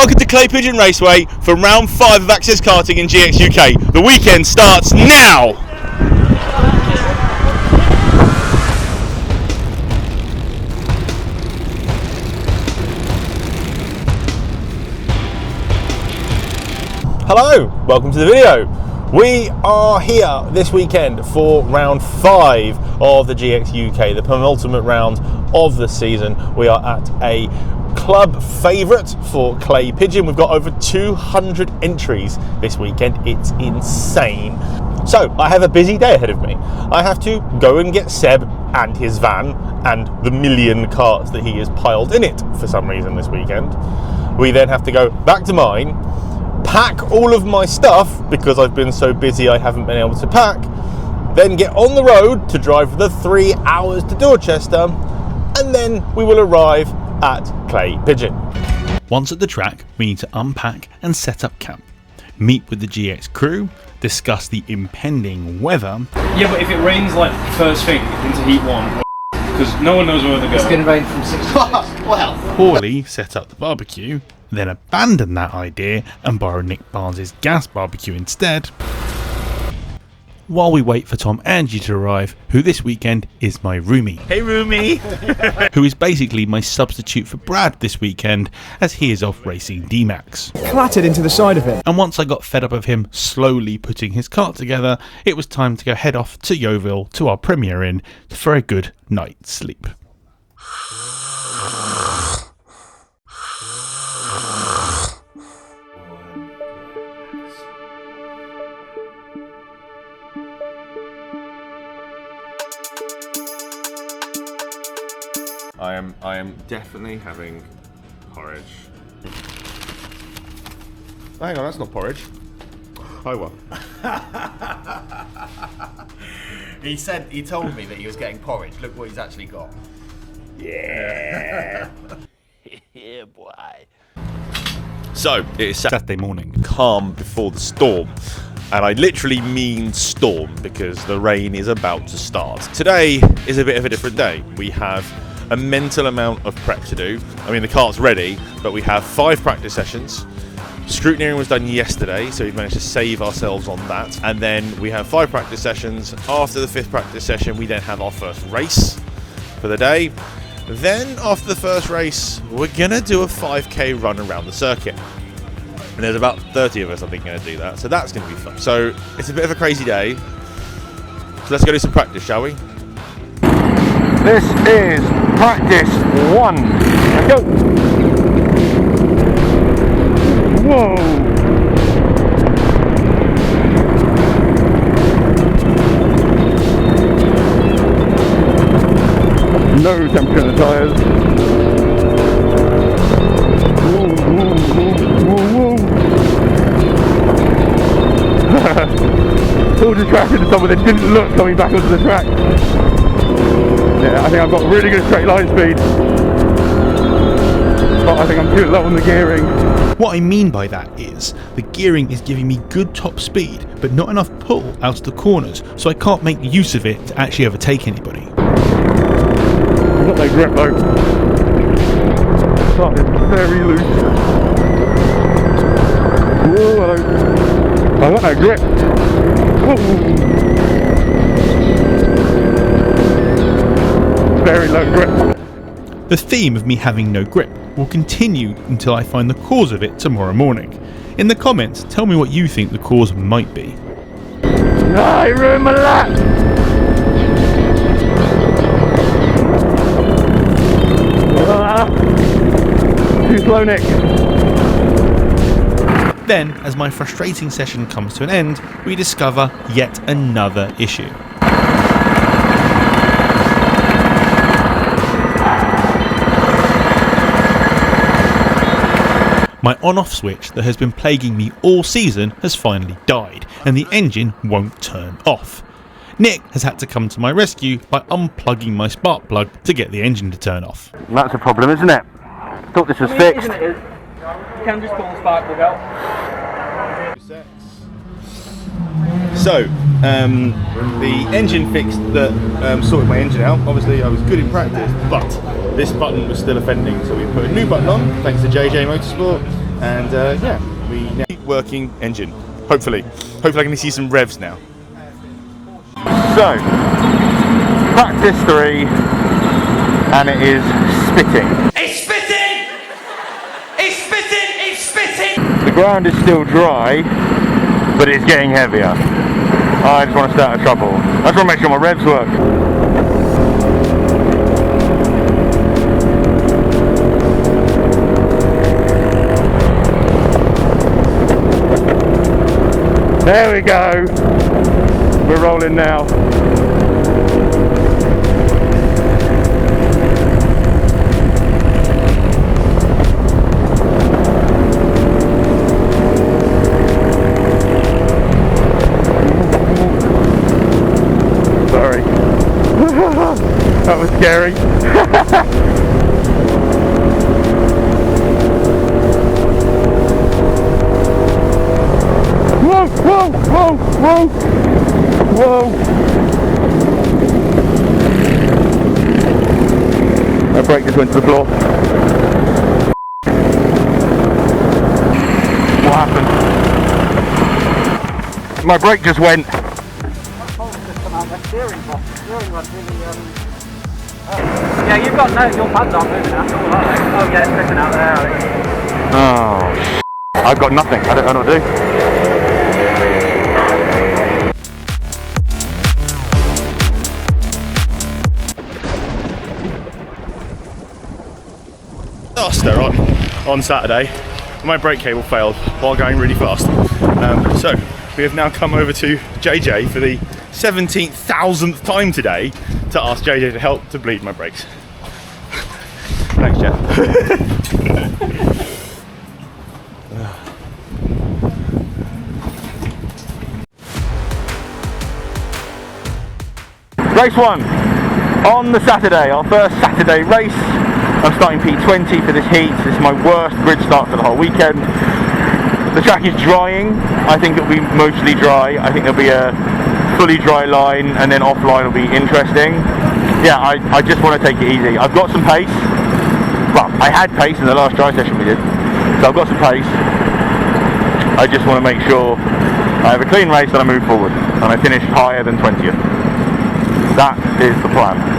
Welcome to Clay Pigeon Raceway for round 5 of Access Karting in GX UK. The weekend starts now! Hello, welcome to the video. We are here this weekend for round 5 of the GX UK, the penultimate round of the season. We are at a club favourite for Clay Pigeon. We've got over 200 entries this weekend. It's insane. So I have a busy day ahead of me. I have to go and get Seb and his van and the million carts that he has piled in it for some reason this weekend. We then have to go back to mine, pack all of my stuff because I've been so busy I haven't been able to pack, then get on the road to drive the 3 hours to Dorchester, and then we will arrive at Clay Pigeon. Once at the track, we need to unpack and set up camp, meet with the GX crew, discuss the impending weather. Yeah, but if it rains like first thing into heat 1, because no one knows where to go. It's going to rain from 6 to 6. Well, Poorly set up the barbecue, then abandon that idea and borrow Nick Barnes' gas barbecue instead, while we wait for Tom Angie to arrive, who this weekend is my roomie. Hey roomie! Who is basically my substitute for Brad this weekend, as he is off racing D-Max. Clattered into the side of it. And once I got fed up of him slowly putting his cart together, it was time to go head off to Yeovil to our Premier Inn for a good night's sleep. I am definitely having porridge. Hang on, that's not porridge. Oh well. he told me that he was getting porridge. Look what he's actually got. Yeah. Yeah, boy. So it is Saturday morning. calm before the storm. And I literally mean storm because the rain is about to start. Today is a bit of a different day. We have a mental amount of prep to do. I mean, the cart's ready, but we have 5 practice sessions. Scrutineering was done yesterday, so we've managed to save ourselves on that. And then we have 5 practice sessions. After the 5th practice session, we then have our first race for the day. Then, after the first race, we're gonna do a 5k run around the circuit. And there's about 30 of us, I think, going to do that. So that's going to be fun. So it's a bit of a crazy day. So let's go do some practice, shall we? This is practice 1. Let's go. Whoa. No temperature in the tyres. Pulled the track into someone that didn't look coming back onto the track. Yeah, I think I've got really good straight line speed, but I think I'm too low on the gearing. What I mean by that is, the gearing is giving me good top speed, but not enough pull out of the corners, so I can't make use of it to actually overtake anybody. I've got no grip though. That is very loose. Whoa, hello. I've got no grip. Whoa. Very low grip. The theme of me having no grip will continue until I find the cause of it tomorrow morning. In the comments, tell me what you think the cause might be. I ruined my lap. Too slow, Nick. Then, as my frustrating session comes to an end, we discover yet another issue. My on-off switch that has been plaguing me all season has finally died, and the engine won't turn off. Nick has had to come to my rescue by unplugging my spark plug to get the engine to turn off. That's a problem, isn't it? Thought this was fixed. You can just pull the spark plug out. So, the engine fix that sorted my engine out. Obviously, I was good in practice, but this button was still offending. So we put a new button on, thanks to JJ Motorsport, and yeah, we now working engine. Hopefully I can see some revs now. So, practice 3, and it is spitting. It's spitting! It's spitting! It's spitting! The ground is still dry, but it's getting heavier. I just want to start a trouble. I just want to make sure my revs work. There we go. We're rolling now. Sorry. That was scary. Whoa, whoa, whoa, whoa, whoa. My brake just went to the floor. What happened? My brake just went. Yeah, you've got your pads aren't moving at all, are they? Oh yeah, it's missing out there, are they? Oh, I've got nothing. I don't know what to do. Disaster on Saturday. My brake cable failed while going really fast. So we have now come over to JJ for the 17,000th time today to ask JJ to help to bleed my brakes. Thanks, Jeff. Race 1 on the Saturday, our first Saturday race. I'm starting P20 for this heat. This is my worst grid start for the whole weekend. The track is drying. I think it'll be mostly dry. I think there'll be a fully dry line, and then offline will be interesting. Yeah, I just want to take it easy. I've got some pace. Well, I had pace in the last dry session we did, so I've got some pace. I just want to make sure I have a clean race and I move forward, and I finish higher than 20th. That is the plan.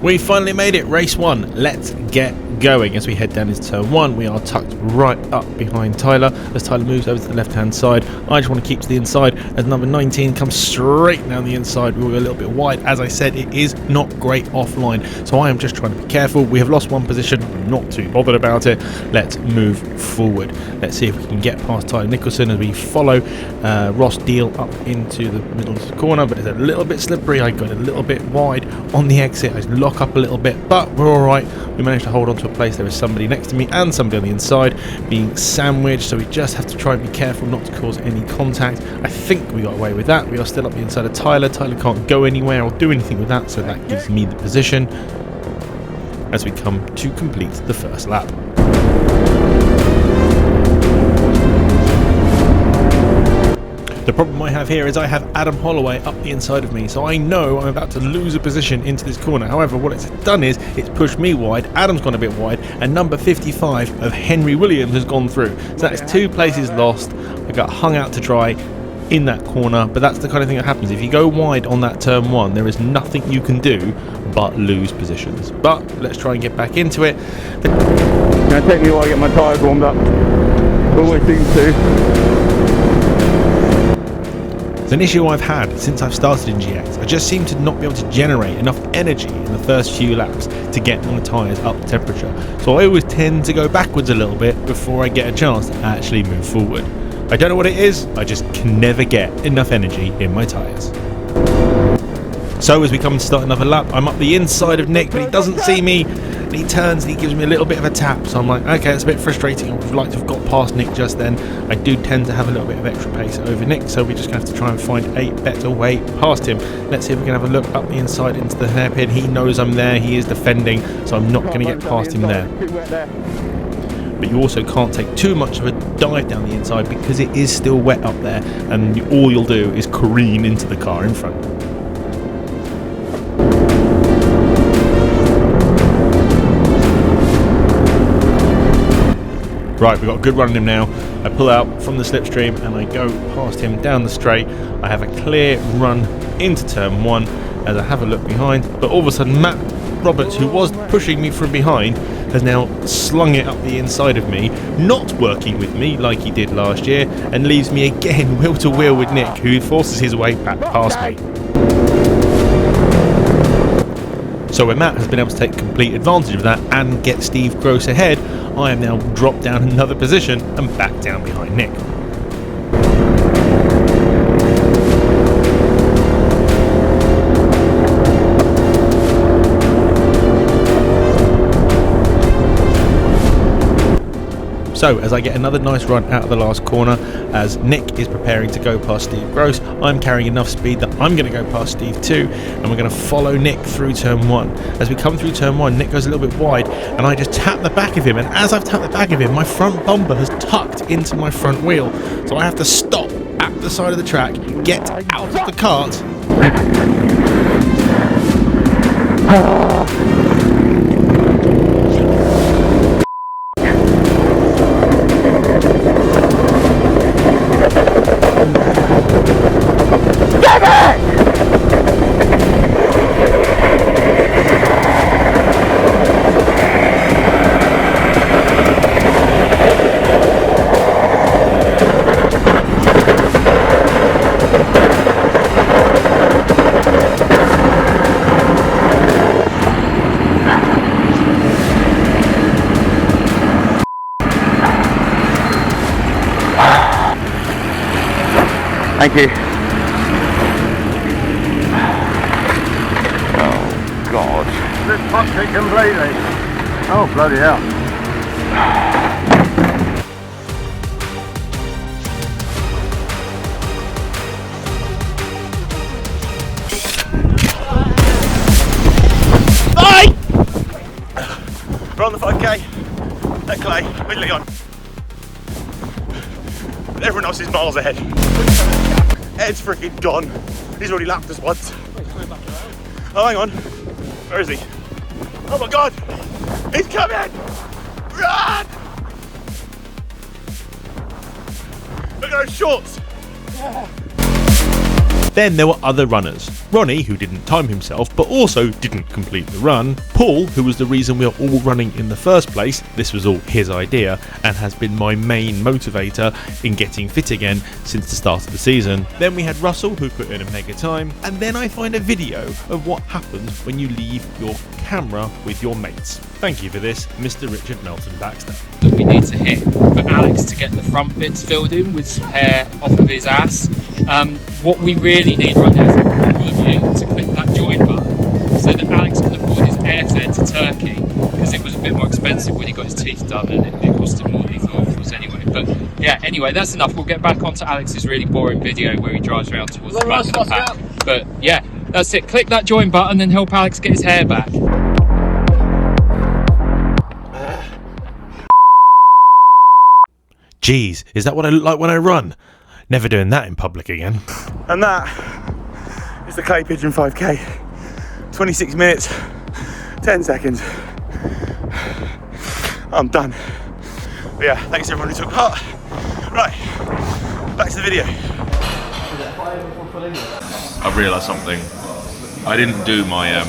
We finally made it, race 1. Let's get going. As we head down into turn 1, we are tucked right up behind Tyler. As Tyler moves over to the left hand side, I just want to keep to the inside as number 19 comes straight down the inside. We'll go a little bit wide. As I said, it is not great offline, so I am just trying to be careful. We have lost one position, I'm not too bothered about it. Let's move forward. Let's see if we can get past Tyler Nicholson as we follow Ross Deal up into the middle of the corner, but it's a little bit slippery. I got a little bit wide on the exit. I lock up a little bit, but we're all right. We managed to hold on to a place. There is somebody next to me and somebody on the inside being sandwiched, so we just have to try and be careful not to cause any contact. I think we got away with that. We are still up the inside of Tyler. Tyler can't go anywhere or do anything with that, so that gives me the position as we come to complete the first lap. The problem I have here is I have Adam Holloway up the inside of me, so I know I'm about to lose a position into this corner. However, what it's done is it's pushed me wide, Adam's gone a bit wide, and number 55 of Henry Williams has gone through. So that's 2 places lost. I got hung out to dry in that corner, but that's the kind of thing that happens. If you go wide on that turn 1, there is nothing you can do but lose positions. But let's try and get back into it. It's going to take me a while to get my tyres warmed up. Always seems to. It's an issue I've had since I've started in GX. I just seem to not be able to generate enough energy in the first few laps to get my tyres up to temperature. So I always tend to go backwards a little bit before I get a chance to actually move forward. I don't know what it is, I just can never get enough energy in my tyres. So as we come to start another lap, I'm up the inside of Nick, but he doesn't see me. And he turns and he gives me a little bit of a tap, so I'm like, okay, it's a bit frustrating. I would like to have got past Nick just then. I do tend to have a little bit of extra pace over Nick, so we're just going to have to try and find a better way past him. Let's see if we can have a look up the inside into the hairpin. He knows I'm there, he is defending, so I'm not going to get past him there. But you also can't take too much of a dive down the inside because it is still wet up there, and all you'll do is careen into the car in front. Right, we've got a good run on him now. I pull out from the slipstream and I go past him down the straight. I have a clear run into turn 1 as I have a look behind, but all of a sudden Matt Roberts, who was pushing me from behind, has now slung it up the inside of me, not working with me like he did last year, and leaves me again wheel to wheel with Nick, who forces his way back past me. So when Matt has been able to take complete advantage of that and get Steve Gross ahead, I am now dropped down another position and back down behind Nick. So as I get another nice run out of the last corner, as Nick is preparing to go past Steve Gross, I'm carrying enough speed that I'm going to go past Steve too, and we're going to follow Nick through turn 1. As we come through turn 1, Nick goes a little bit wide, and I just tap the back of him, and as I've tapped the back of him, my front bumper has tucked into my front wheel, so I have to stop at the side of the track, get out of the kart, Thank you. Oh, God. This fucked it completely. Oh, bloody hell. We're on the 5k at Clay, with Leon. Everyone else is miles ahead. Ed's freaking gone. He's already lapped us once. Oh, hang on. Where is he? Oh my God! He's coming! Run! Look at those shorts! Then there were other runners. Ronnie, who didn't time himself but also didn't complete the run. Paul, who was the reason we were all running in the first place. This was all his idea and has been my main motivator in getting fit again since the start of the season. Then we had Russell, who put in a mega time. And then I find a video of what happens when you leave your camera with your mates. Thank you for this, Mr. Richard Melton Baxter. That we need to hit for Alex to get the front bits filled in with some hair off of his ass. What we really need right now is all of you to click that join button so that Alex can afford his airfare to Turkey, because it was a bit more expensive when he got his teeth done and it cost him more than he thought it was anyway. But yeah, anyway, that's enough. We'll get back onto Alex's really boring video where he drives around towards the back of the pack. But yeah, that's it. Click that join button and help Alex get his hair back. Geez, is that what I look like when I run? Never doing that in public again. And that is the Clay Pigeon 5k. 26 minutes, 10 seconds. I'm done. But yeah, thanks everyone who took part. Right, back to the video. I've realised something. I didn't do my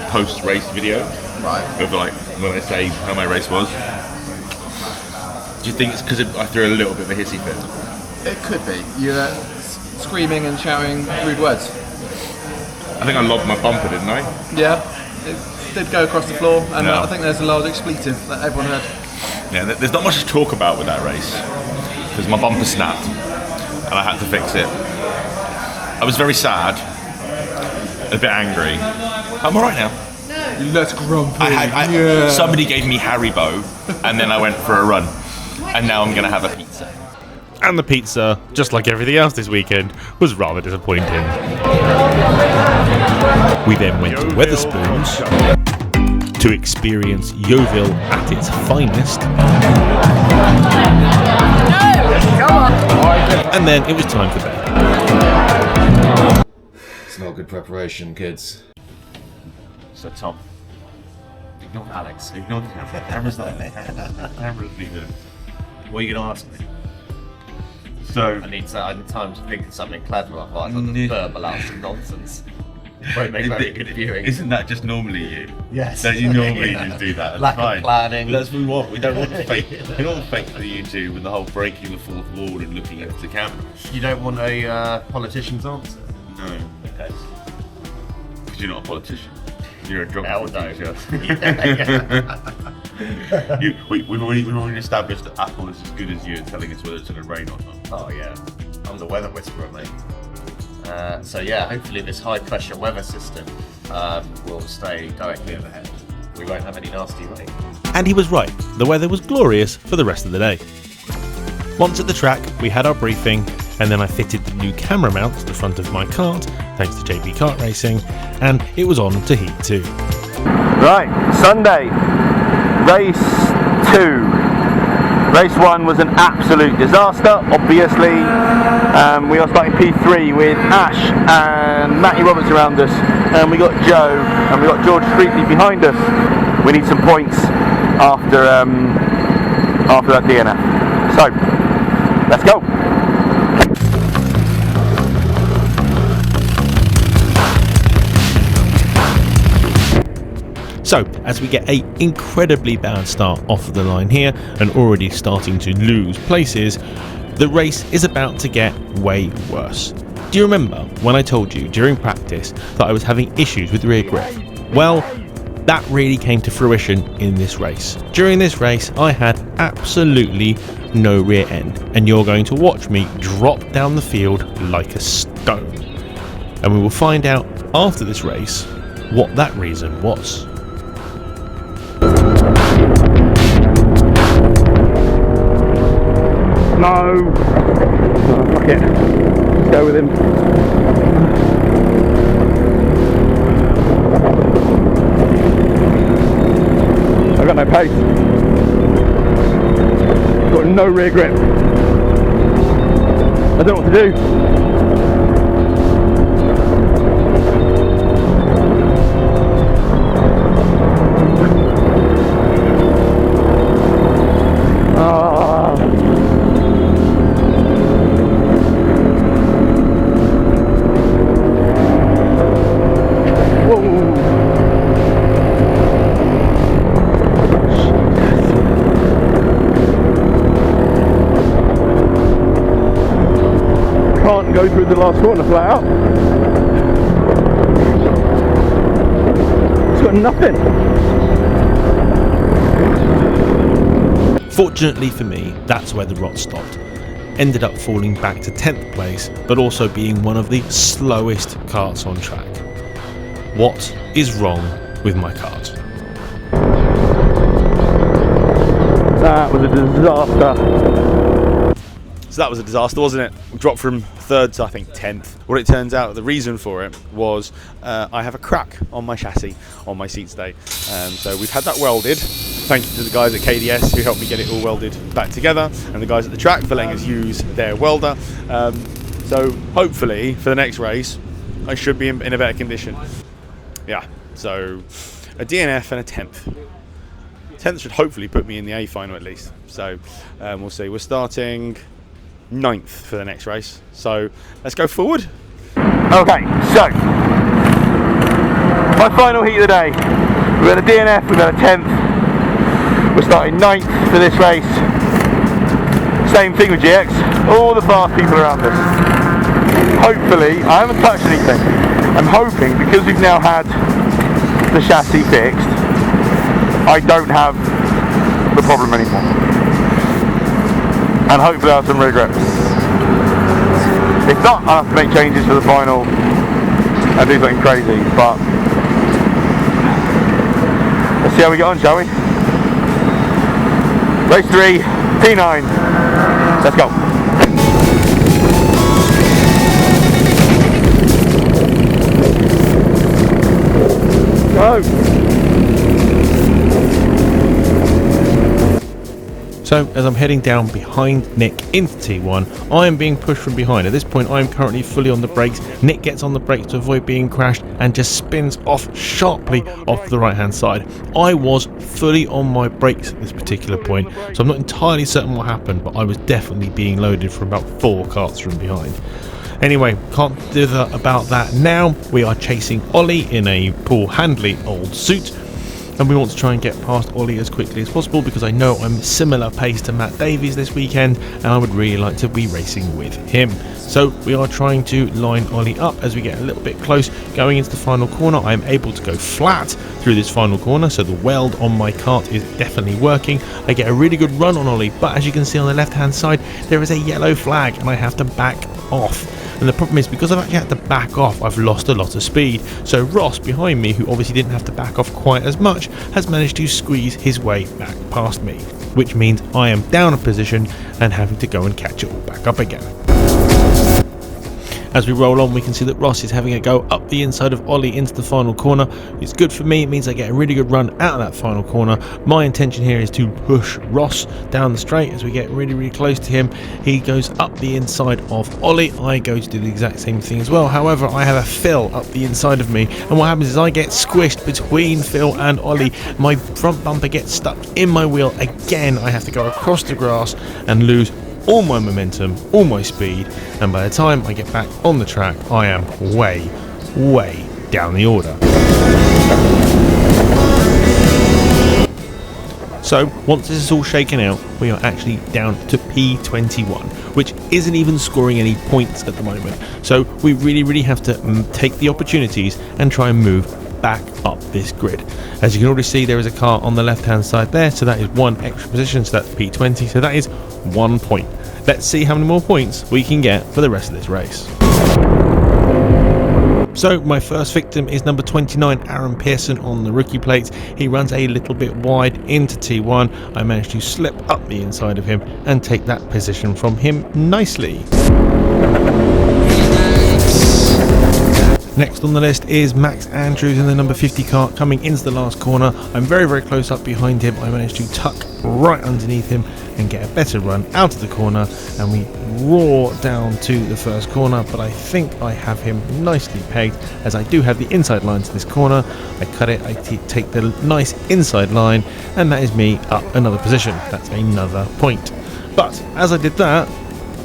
post-race video. Right. Of like when I say how my race was. Do you think it's because I threw a little bit of a hissy fit? It could be. You're screaming and shouting rude words. I think I lobbed my bumper, didn't I? Yeah, it did go across the floor, and No. I think there's a loud expletive that everyone heard. Yeah, there's not much to talk about with that race because my bumper snapped and I had to fix it. I was very sad, a bit angry. I'm alright now. Let's grumpy. Somebody gave me Haribo and then I went for a run and now I'm gonna have a pizza. And the pizza, just like everything else this weekend, was rather disappointing. We then went to Wetherspoons to experience Yeovil at its finest. And then it was time for bed. It's not good preparation, kids. So Tom, ignore Alex, ignore the camera. Camera's not there. Camera's leaving. What are you going to ask me? So I need time to think of something clever, otherwise I'll just burble out some nonsense. Won't make very good viewing. Isn't that just normally you? Yes. Don't you normally just do that? That's Lack fine. of planning. That's what we want. We don't want fake. We don't want fake for YouTube with the whole breaking the fourth wall and looking into the camera. You don't want a politician's answer? No. Okay. Because you're not a politician. You're a geography teacher. We've already established that Apple is as good as you at telling us whether it's going to rain or not. Oh yeah, I'm the weather whisperer, mate. So yeah, hopefully this high pressure weather system will stay directly overhead. We won't have any nasty rain. And he was right, the weather was glorious for the rest of the day. Once at the track, we had our briefing, and then I fitted the new camera mount to the front of my kart, thanks to JB Kart Racing, and it was on to Heat 2. Right, Sunday, race 2. Race 1 was an absolute disaster, obviously. We are starting P3 with Ash and Matty Roberts around us, and we got Joe and we got George Streetley behind us. We need some points after that DNF. So, let's go. So, as we get an incredibly bad start off of the line here and already starting to lose places, the race is about to get way worse. Do you remember when I told you during practice that I was having issues with rear grip? Well, that really came to fruition in this race. During this race, I had absolutely no rear end, and you're going to watch me drop down the field like a stone. And we will find out after this race what that reason was. No! Oh, fuck it. Let's go with him. I've got no pace. Got no rear grip. I don't know what to do. Can't go through the last corner flat out. It's got nothing. Fortunately for me, that's where the rot stopped. Ended up falling back to 10th place, but also being one of the slowest karts on track. What is wrong with my kart? That was a disaster. So that was a disaster, wasn't it? We dropped from 3rd to I think 10th. What it turns out, the reason for it was I have a crack on my chassis on my seat stay. So we've had that welded. Thank you to the guys at KDS who helped me get it all welded back together, and the guys at the track for letting us use their welder. So hopefully for the next race I should be in a better condition. Yeah, so a DNF and a 10th. 10th should hopefully put me in the A final at least. So we'll see. We're starting 9th for the next race. So let's go forward. Okay, so my final heat of the day. We've had a DNF, we've had a 10th. We're starting 9th for this race. Same thing with GX. All the fast people around us. Hopefully, I haven't touched anything. I'm hoping because we've now had the chassis fixed, I don't have the problem anymore. And hopefully I have some regrets. If not, I'll have to make changes for the final and do something crazy, but let's see how we get on, shall we? Race 3, P9. Let's go. Go. So as I'm heading down behind Nick into T1, I am being pushed from behind. At this point I am currently fully on the brakes. Nick gets on the brakes to avoid being crashed and just spins off sharply off the right hand side. I was fully on my brakes at this particular point, so I'm not entirely certain what happened, but I was definitely being loaded from about 4 karts from behind. Anyway, can't do about that now. We are chasing Ollie in a Paul Handley old suit, and we want to try and get past Ollie as quickly as possible because I know I'm similar pace to Matt Davies this weekend and I would really like to be racing with him. So we are trying to line Ollie up as we get a little bit close. Going into the final corner, I am able to go flat through this final corner, so the weld on my kart is definitely working. I get a really good run on Ollie, but as you can see on the left hand side there is a yellow flag and I have to back off. And the problem is, because I've actually had to back off, I've lost a lot of speed. So Ross behind me, who obviously didn't have to back off quite as much, has managed to squeeze his way back past me, which means I am down a position and having to go and catch it all back up again. As we roll on, we can see that Ross is having a go up the inside of Ollie into the final corner. It's good for me, it means I get a really good run out of that final corner. My intention here is to push Ross down the straight. As we get really close to him, he goes up the inside of Ollie. I go to do the exact same thing as well. However, I have a Phil up the inside of me, and what happens is I get squished between Phil and Ollie. My front bumper gets stuck in my wheel again. I have to go across the grass and lose all my momentum, all my speed, and by the time I get back on the track, I am way down the order. So once this is all shaken out, we are actually down to P21, which isn't even scoring any points at the moment. So we really have to take the opportunities and try and move back up this grid. As you can already see, there is a car on the left hand side there, so that is 1 extra position, so that's P20, so that is 1 point. Let's see how many more points we can get for the rest of this race. So my first victim is number 29, Aaron Pearson on the rookie plates. He runs a little bit wide into T1. I managed to slip up the inside of him and take that position from him nicely. Next on the list is Max Andrews in the number 50 kart coming into the last corner. I'm very close up behind him. I managed to tuck right underneath him and get a better run out of the corner, and we roar down to the first corner, but I think I have him nicely pegged as I do have the inside line to this corner. I cut it, I take the nice inside line, and that is me up another position. That's another point. But as I did that,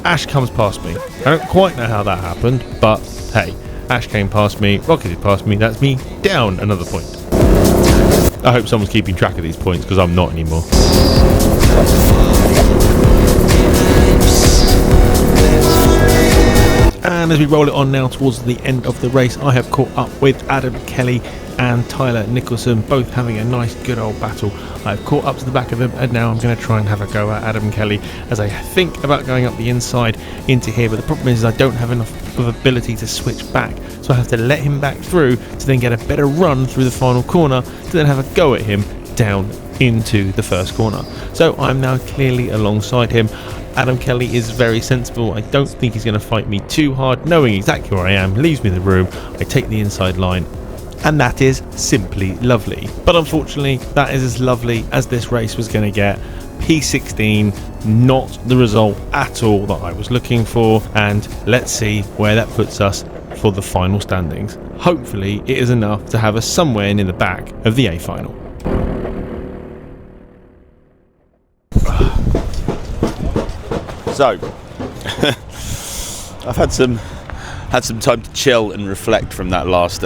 Ash comes past me. I don't quite know how that happened, but hey, Ash came past me, rocketed past me, that's me down another point. I hope someone's keeping track of these points because I'm not anymore. And as we roll it on now towards the end of the race, I have caught up with Adam Kelly and Tyler Nicholson, both having a nice good old battle. I've caught up to the back of them, and now I'm going to try and have a go at Adam Kelly as I think about going up the inside into here, but the problem is I don't have enough of ability to switch back, so I have to let him back through to then get a better run through the final corner to then have a go at him down into the first corner. So I'm now clearly alongside him. Adam Kelly is very sensible. I don't think he's going to fight me too hard, knowing exactly where I am, leaves me the room. I take the inside line, and that is simply lovely. But unfortunately, that is as lovely as this race was going to get. P16, not the result at all that I was looking for, and let's see where that puts us for the final standings. Hopefully it is enough to have us somewhere in the back of the A final. So I've had some time to chill and reflect from that last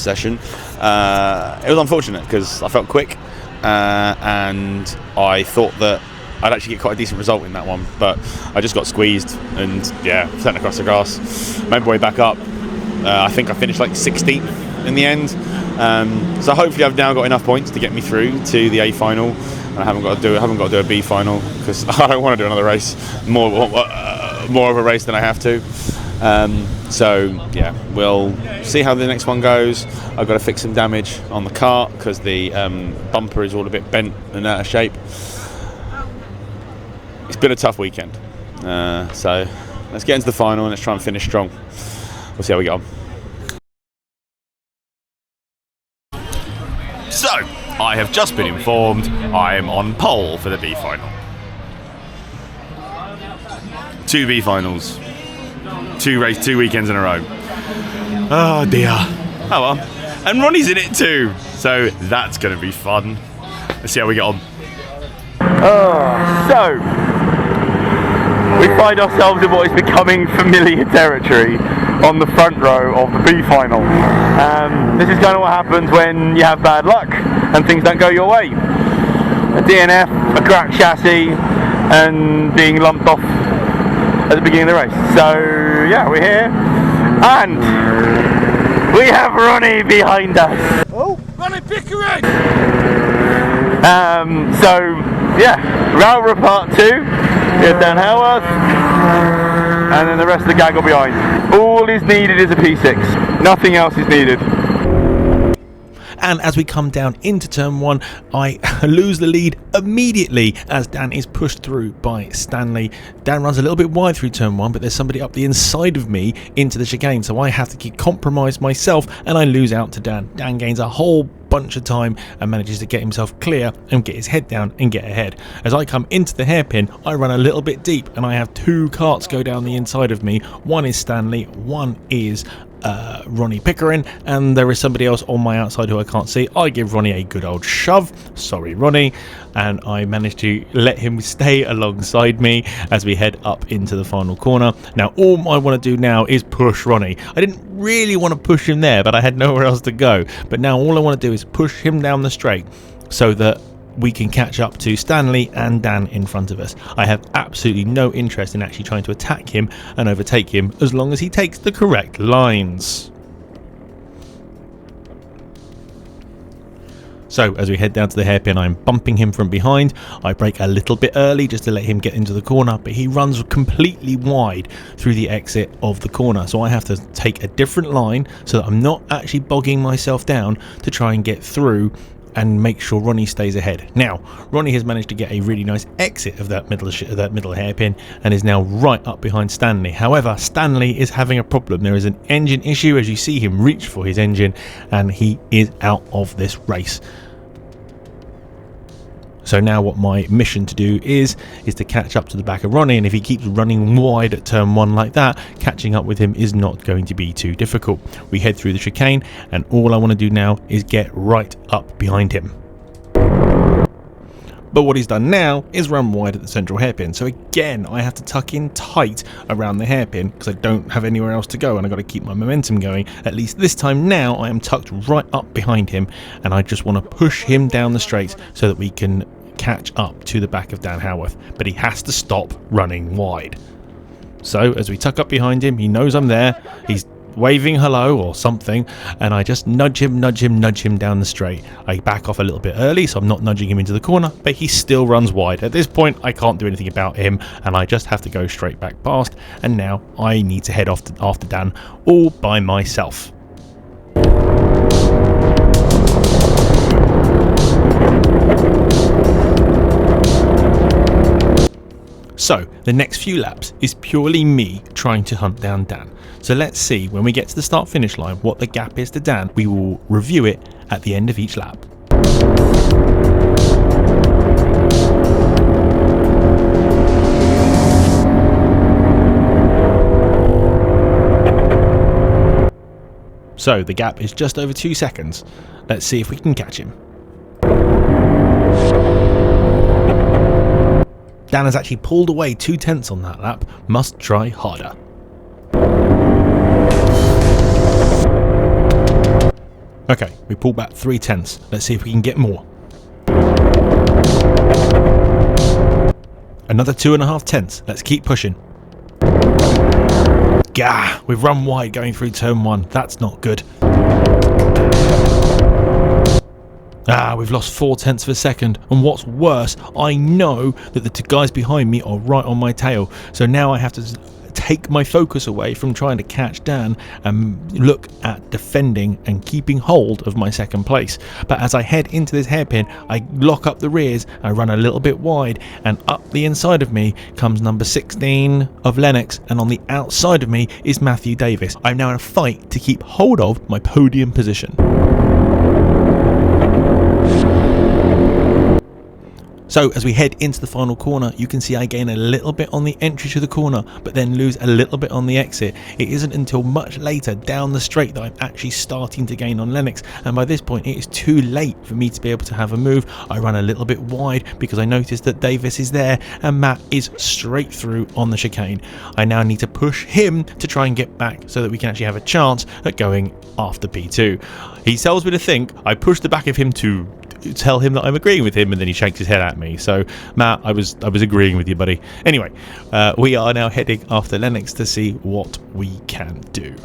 session. It was unfortunate because I felt quick, and I thought that I'd actually get quite a decent result in that one, but I just got squeezed and sent across the grass. Made my way back up. I think I finished like 16th in the end. So hopefully I've now got enough points to get me through to the A final. I haven't got to do a B final because I don't want to do another race, more of a race than I have to. So yeah, we'll see how the next one goes. I've got to fix some damage on the kart because the bumper is all a bit bent and out of shape. It's been a tough weekend, so let's get into the final and let's try and finish strong. We'll see how we get on. So I have just been informed I am on pole for the B final. 2 B finals. 2 weekends in a row. Oh dear. Oh well. And Ronnie's in it too. So that's going to be fun. Let's see how we get on. So, we find ourselves in what is becoming familiar territory on the front row of the B final. This is kind of what happens when you have bad luck and things don't go your way. A DNF, a cracked chassis, and being lumped off at the beginning of the race. So yeah, we're here, and we have Ronnie behind us. Oh, Ronnie Pickering! So yeah, Railroad Part 2, here's Dan Haworth, and then the rest of the gang are behind. All is needed is a P6, nothing else is needed. And as we come down into turn 1, I lose the lead immediately as Dan is pushed through by Stanley. Dan runs a little bit wide through turn 1, but there's somebody up the inside of me into the chicane, so I have to compromise myself and I lose out to Dan. Dan gains a whole bunch of time and manages to get himself clear and get his head down and get ahead. As I come into the hairpin, I run a little bit deep and I have 2 karts go down the inside of me. One is Stanley, one is Ronnie Pickering, and there is somebody else on my outside who I can't see. I give Ronnie a good old shove, sorry Ronnie, and I manage to let him stay alongside me as we head up into the final corner. Now all I want to do now is push Ronnie. I didn't really want to push him there, but I had nowhere else to go. But now all I want to do is push him down the straight so that we can catch up to Stanley and Dan in front of us. I have absolutely no interest in actually trying to attack him and overtake him as long as he takes the correct lines. So as we head down to the hairpin, I'm bumping him from behind. I brake a little bit early just to let him get into the corner, but he runs completely wide through the exit of the corner. So I have to take a different line so that I'm not actually bogging myself down to try and get through and make sure Ronnie stays ahead. Now, Ronnie has managed to get a really nice exit of that middle hairpin and is now right up behind Stanley. However, Stanley is having a problem. There is an engine issue as you see him reach for his engine and he is out of this race. So now what my mission to do is to catch up to the back of Ronnie, and if he keeps running wide at turn 1 like that, catching up with him is not going to be too difficult. We head through the chicane and all I want to do now is get right up behind him. But what he's done now is run wide at the central hairpin. So again, I have to tuck in tight around the hairpin because I don't have anywhere else to go and I've got to keep my momentum going. At least this time now I am tucked right up behind him and I just want to push him down the straight so that we can catch up to the back of Dan Haworth. But he has to stop running wide. So as we tuck up behind him, he knows I'm there. He's waving hello or something, and I just nudge him down the straight. I back off a little bit early so I'm not nudging him into the corner, but he still runs wide. At this point I can't do anything about him and I just have to go straight back past, and now I need to head off after Dan all by myself. So the next few laps is purely me trying to hunt down Dan. So let's see when we get to the start finish line what the gap is to Dan. We will review it at the end of each lap. So the gap is just over 2 seconds. Let's see if we can catch him. Dan has actually pulled away 2/10 on that lap. Must try harder. Okay, we pulled back 3/10. Let's see if we can get more. Another 2.5/10. Let's keep pushing. Gah! We've run wide going through turn 1. That's not good. We've lost 0.4 of a second, and what's worse, I know that the 2 guys behind me are right on my tail, so now I have to take my focus away from trying to catch Dan and look at defending and keeping hold of my second place. But as I head into this hairpin, I lock up the rears, I run a little bit wide, and up the inside of me comes number 16 of Lennox, and on the outside of me is Matthew Davis. I'm now in a fight to keep hold of my podium position. So as we head into the final corner, you can see I gain a little bit on the entry to the corner, but then lose a little bit on the exit. It isn't until much later down the straight that I'm actually starting to gain on Lennox, and by this point it is too late for me to be able to have a move. I run a little bit wide because I noticed that Davis is there and Matt is straight through on the chicane. I now need to push him to try and get back so that we can actually have a chance at going after P2. He tells me to think. I push the back of him to tell him that I'm agreeing with him, and then he shakes his head at me. So Matt, I was agreeing with you, buddy. Anyway, we are now heading after Lennox to see what we can do.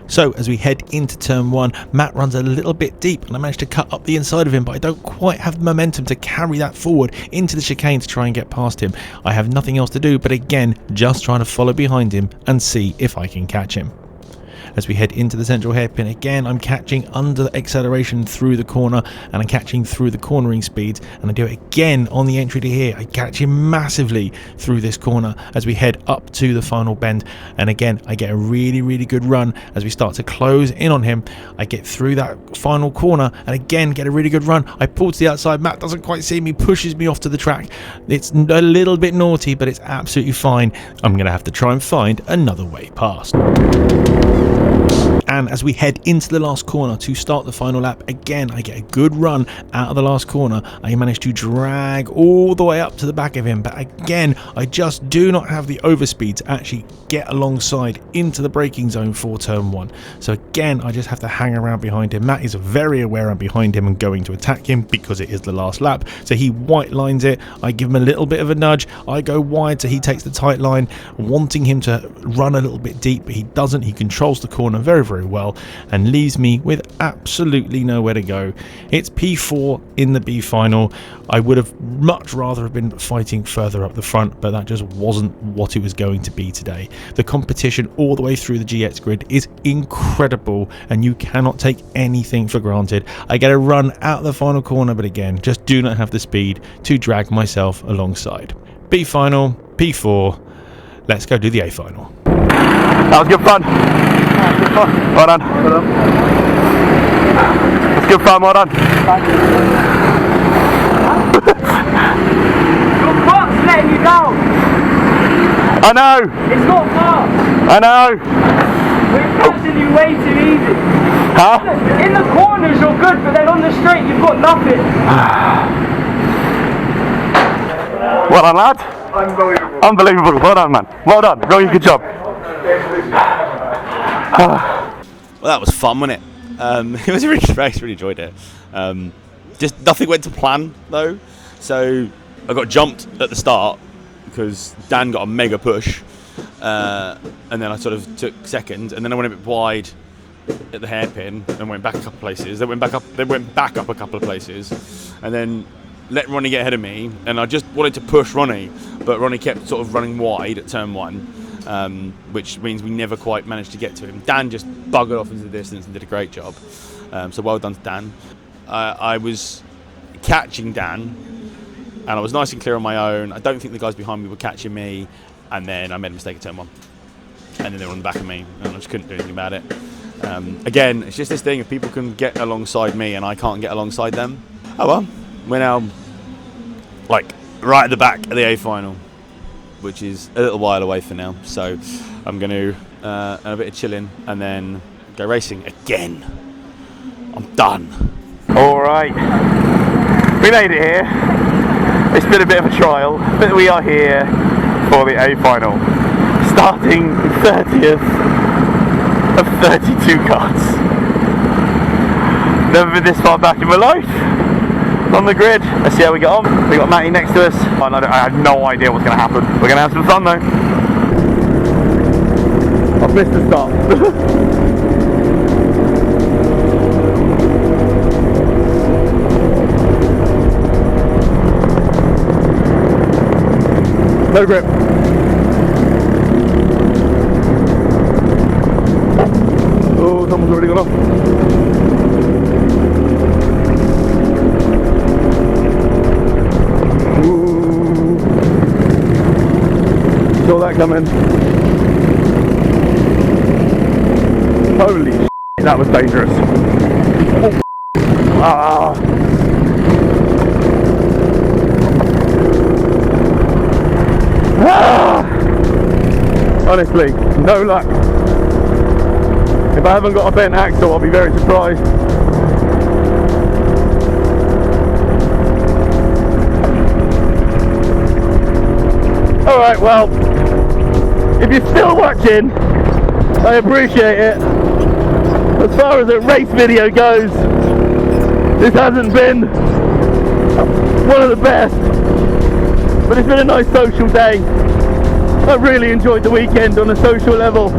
So as we head into turn 1, Matt runs a little bit deep and I managed to cut up the inside of him, but I don't quite have the momentum to carry that forward into the chicane to try and get past him. I have nothing else to do but again just trying to follow behind him and see if I can catch him. As we head into the central hairpin, again I'm catching under acceleration through the corner and I'm catching through the cornering speeds, and I do it again on the entry to here. I catch him massively through this corner as we head up to the final bend, and again I get a really good run as we start to close in on him. I get through that final corner and again get a really good run. I pull to the outside, Matt doesn't quite see me, pushes me off to the track. It's a little bit naughty, but it's absolutely fine. I'm going to have to try and find another way past. And as we head into the last corner to start the final lap, again I get a good run out of the last corner. I manage to drag all the way up to the back of him, but again I just do not have the overspeed to actually get alongside into the braking zone for turn 1. So again I just have to hang around behind him. Matt is very aware I'm behind him and going to attack him because it is the last lap, so he white lines it. I give him a little bit of a nudge, I go wide so he takes the tight line, wanting him to run a little bit deep, but he doesn't. He controls the corner very well and leaves me with absolutely nowhere to go. It's P4 in the B final. I would have much rather have been fighting further up the front, but that just wasn't what it was going to be today. The competition all the way through the GX grid is incredible and you cannot take anything for granted. I get a run out the final corner, but again just do not have the speed to drag myself alongside. B final, P4, let's go do the A final. That was good fun. Good fun. Well done. Well done. That's good fun, well done. Your butt's letting you down. I know. It's not fast. I know. We're catching you way too easy. Huh? In the corners you're good, but then on the straight you've got nothing. Well done, lad. Unbelievable. Unbelievable. Well done, man. Well done. Really good job. Well, that was fun, wasn't it? It was a really good race, really enjoyed it. Just nothing went to plan though. So I got jumped at the start because Dan got a mega push, and then I sort of took second, and then I went a bit wide at the hairpin and went back a couple of places. They went back up a couple of places, and then let Ronnie get ahead of me, and I just wanted to push Ronnie, but Ronnie kept sort of running wide at turn 1, which means we never quite managed to get to him. Dan just buggered off into the distance and did a great job, so well done to Dan. I was catching Dan, and I was nice and clear on my own. I don't think the guys behind me were catching me, and then I made a mistake at turn 1, and then they were on the back of me, and I just couldn't do anything about it. Again, it's just this thing, if people can get alongside me and I can't get alongside them, oh well. We're now like right at the back of the A final, which is a little while away for now. So I'm going to have a bit of chilling and then go racing again. I'm done. All right, we made it here. It's been a bit of a trial, but we are here for the A final, starting 30th of 32 karts. Never been this far back in my life. On the grid, let's see how we get on. We got Matty next to us. I have no idea what's going to happen. We're going to have some fun though. I've missed the start. No grip. Oh, someone's already gone off. Saw that coming. Holy shit, that was dangerous. Oh. Ah. Honestly, no luck. If I haven't got a bent axle, I'll be very surprised. Alright, well, if you're still watching, I appreciate it. As far as a race video goes, this hasn't been one of the best, but it's been a nice social day. I really enjoyed the weekend on a social level.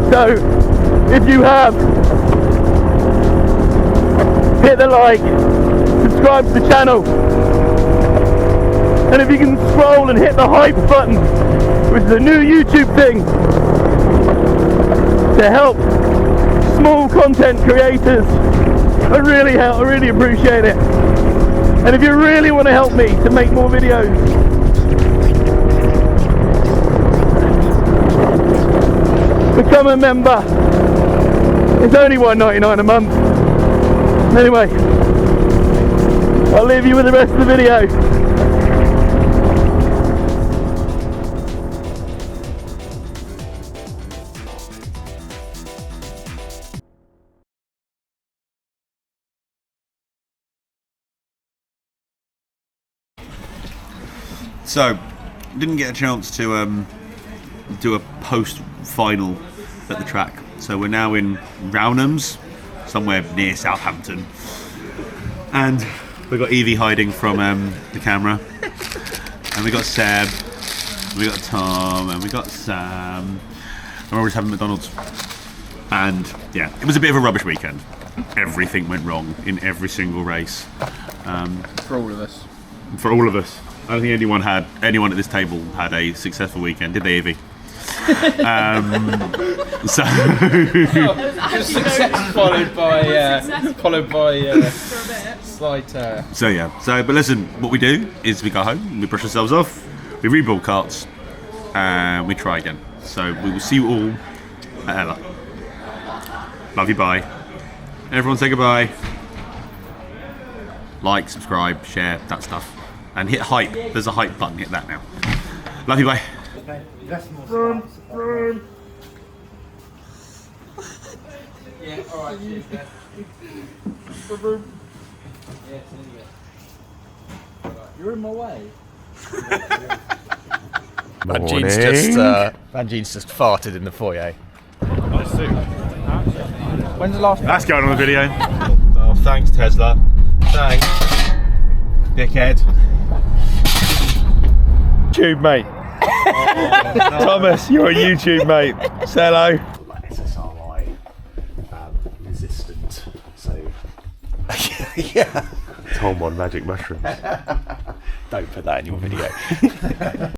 So, if you have, hit the like, subscribe to the channel, and if you can scroll and hit the hype button, which is a new YouTube thing, to help small content creators, I really appreciate it. And if you really want to help me to make more videos, become a member. It's only $1.99 a month. Anyway, I'll leave you with the rest of the video. So, didn't get a chance to do a post-final at the track. So we're now in Rownhams, somewhere near Southampton. And we've got Evie hiding from the camera. And we got Seb, we got Tom, and we got Sam. And we're just having McDonald's. And yeah, it was a bit of a rubbish weekend. Everything went wrong in every single race. For all of us. For all of us. I don't think anyone at this table had a successful weekend, did they, Evie? So success followed by slight. So yeah. So but listen, what we do is we go home, we brush ourselves off, we rebuild karts, and we try again. So we will see you all at Ella. Love you, bye. Everyone say goodbye. Like, subscribe, share, that stuff. And hit hype. There's a hype button. Hit that now. Love you, bye. Yeah, alright, cheers, yeah. You're in my way. Van Jean's just farted in the foyer. Nice suit. When's the last? That's going on the video. Oh, thanks, Tesla. Thanks, dickhead. YouTube, mate. Thomas, you're a YouTube, mate. Say hello. Like SSRI resistant, so Yeah. Tom on magic mushrooms. Don't put that in your video.